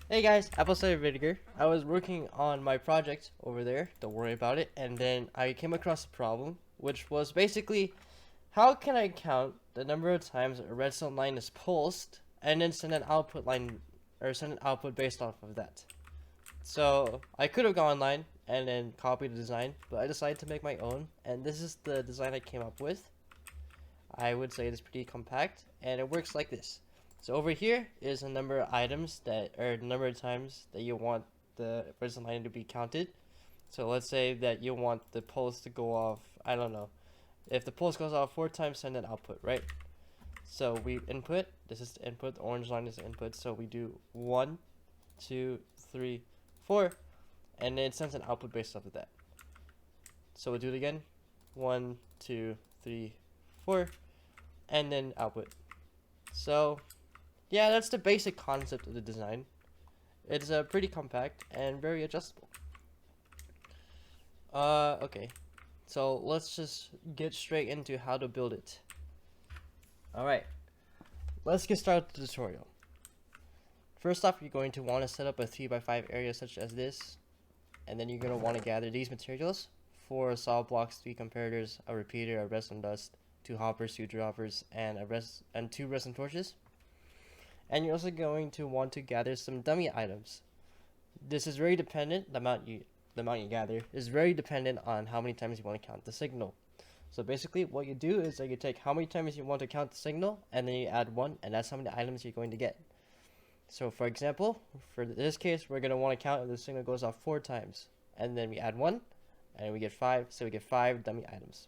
Hey guys, Apple Cider Vinegar. I was working on my project over there, don't worry about it, and then I came across a problem, which was basically, how can I count the number of times a redstone line is pulsed, and then send an output line, or send an output based off of that. So, I could have gone online and then copied the design, but I decided to make my own, and this is the design I came up with. I would say it's pretty compact, and it works like this. So over here is a number of items that, or the number of times that you want the redstone line to be counted. So let's say that you want the pulse to go off, I don't know. If the pulse goes off 4 times, send an output, right? So we input, this is the input, the orange line is the input, so we do 1, 2, 3, 4, and then it sends an output based off of that. So we'll do it again, 1, 2, 3, 4, and then output. So yeah, that's the basic concept of the design. It's pretty compact and very adjustable. Okay. So let's just get straight into how to build it. Alright, let's get started with the tutorial. First off, you're going to want to set up a 3x5 area such as this, and then you're going to want to gather these materials: 4 solid blocks, 3 comparators, a repeater, a redstone dust, 2 hoppers, 2 droppers, and 2 redstone torches. And you're also going to want to gather some dummy items. This is very dependent, the amount you gather is very dependent on how many times you want to count the signal. So basically what you do is that you take how many times you want to count the signal, and then you add 1, and that's how many items you're going to get. So for example, for this case, we're going to want to count if the signal goes off 4 times, and then we add 1, and we get 5, so we get 5 dummy items.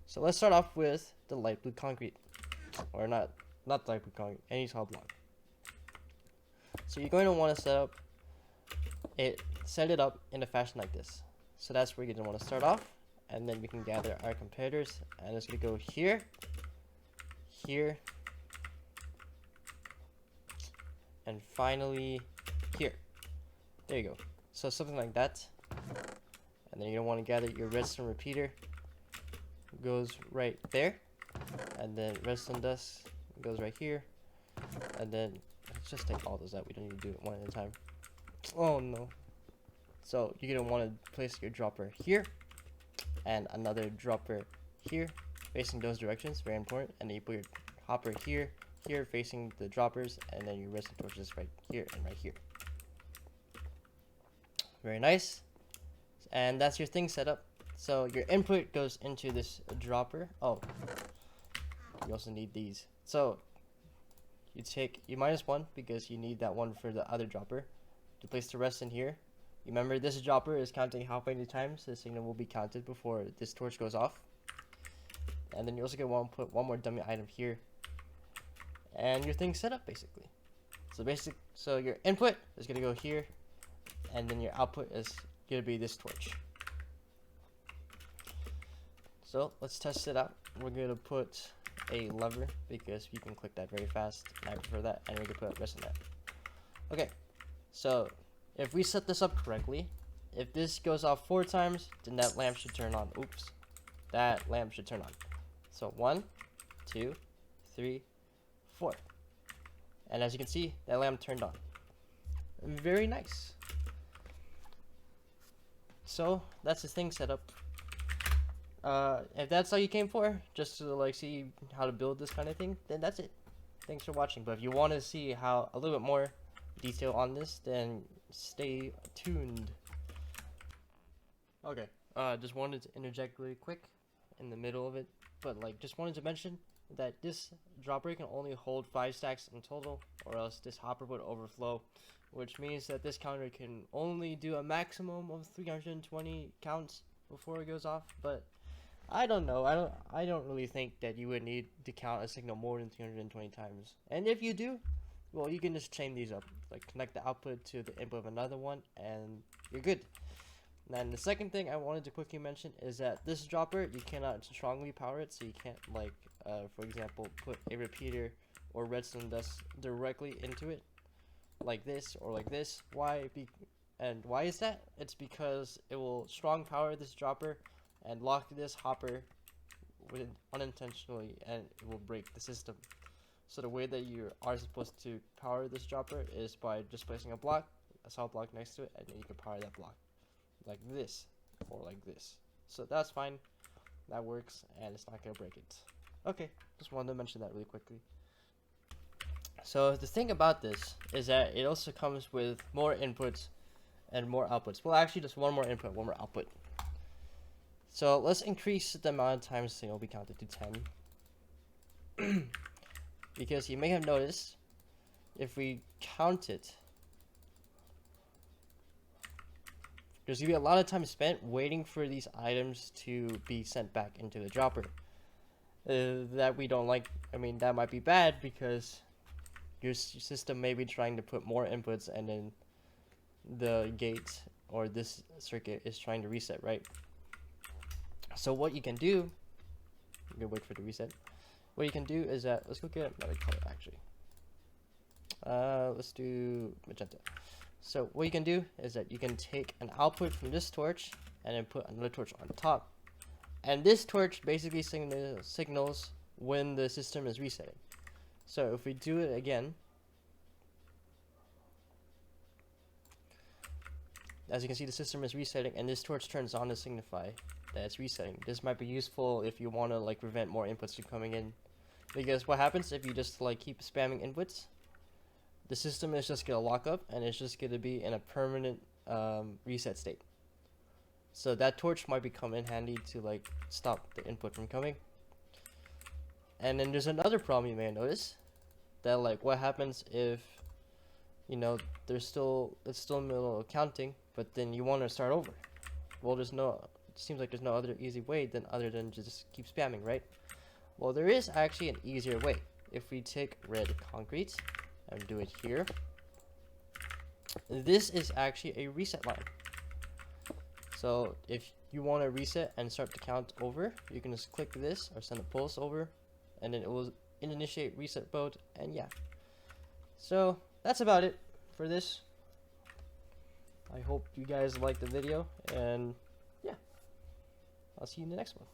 So let's start off with the light blue concrete, or not light blue concrete, any solid block. So you're going to want to set it up in a fashion like this. So that's where you're going to want to start off, and then we can gather our comparators, and it's going to go here, here, and finally here. There you go. So something like that. And then you're going to want to gather your redstone repeater, goes right there, and then redstone dust goes right here, and then let's just take all those out. We don't need to do it one at a time. Oh no. So you're going to want to place your dropper here and another dropper here facing those directions, very important. And then you put your hopper here, here facing the droppers, and then your redstone torches right here and right here. Very nice. And that's your thing set up. So your input goes into this dropper. Oh, you also need these. So you minus 1 because you need that one for the other dropper to place the rest in here. Remember, this dropper is counting how many times the signal will be counted before this torch goes off. And then you're also going to want to put one more dummy item here, and your thing's set up basically. So your input is going to go here, and then your output is going to be this torch. So let's test it out. We're going to put a lever because you can click that very fast, and I prefer that, and we're going to put a rest in that. Okay, so if we set this up correctly, if this goes off 4 times, then that lamp should turn on. Oops. That lamp should turn on. So 1, 2, 3, 4. And as you can see, that lamp turned on. Very nice. So that's the thing set up. If that's all you came for, just to see how to build this kind of thing, then that's it. Thanks for watching. But if you want to see how a little bit more detail on this, then stay tuned. Okay, just wanted to interject really quick in the middle of it, but just wanted to mention that this dropper can only hold 5 stacks in total, or else this hopper would overflow, which means that this counter can only do a maximum of 320 counts before it goes off. But I don't know. I don't really think that you would need to count a signal more than 320 times. And if you do, well, you can just chain these up, connect the output to the input of another one, and you're good. And the second thing I wanted to quickly mention is that this dropper, you cannot strongly power it, so you can't for example, put a repeater or redstone dust directly into it like this or like this. Why is that? It's because it will strong power this dropper and lock this hopper unintentionally, and it will break the system. So the way that you are supposed to power this dropper is by just placing a block, a solid block next to it, and then you can power that block like this or like this. So that's fine, that works, and it's not gonna break it. Okay, just wanted to mention that really quickly. So the thing about this is that it also comes with more inputs and more outputs. Well, actually just one more input, one more output. So let's increase the amount of times the signal will be counted to 10. Because you may have noticed, if we count it, there's gonna be a lot of time spent waiting for these items to be sent back into the dropper. That we don't like. I mean, that might be bad because your system may be trying to put more inputs, and then the gate or this circuit is trying to reset, right? So what you can do, you can wait for the reset. What you can do is that, let's go get another color actually. Let's do magenta. So what you can do is that you can take an output from this torch and then put another torch on top. And this torch basically signals when the system is resetting. So if we do it again, as you can see, the system is resetting, and this torch turns on to signify that it's resetting. This might be useful if you want to like prevent more inputs from coming in, because what happens if you just like keep spamming inputs? The system is just gonna lock up, and it's just gonna be in a permanent reset state. So that torch might become in handy to like stop the input from coming. And then there's another problem you may notice, that like what happens if, you know, it's still in the middle of counting, but then you want to start over. Well, it seems like there's no other easy way other than just keep spamming, right? Well, there is actually an easier way. If we take red concrete and do it here, this is actually a reset line. So if you want to reset and start to count over, you can just click this or send a pulse over, and then it will initiate reset mode, and yeah. So that's about it for this. I hope you guys liked the video, and yeah, I'll see you in the next one.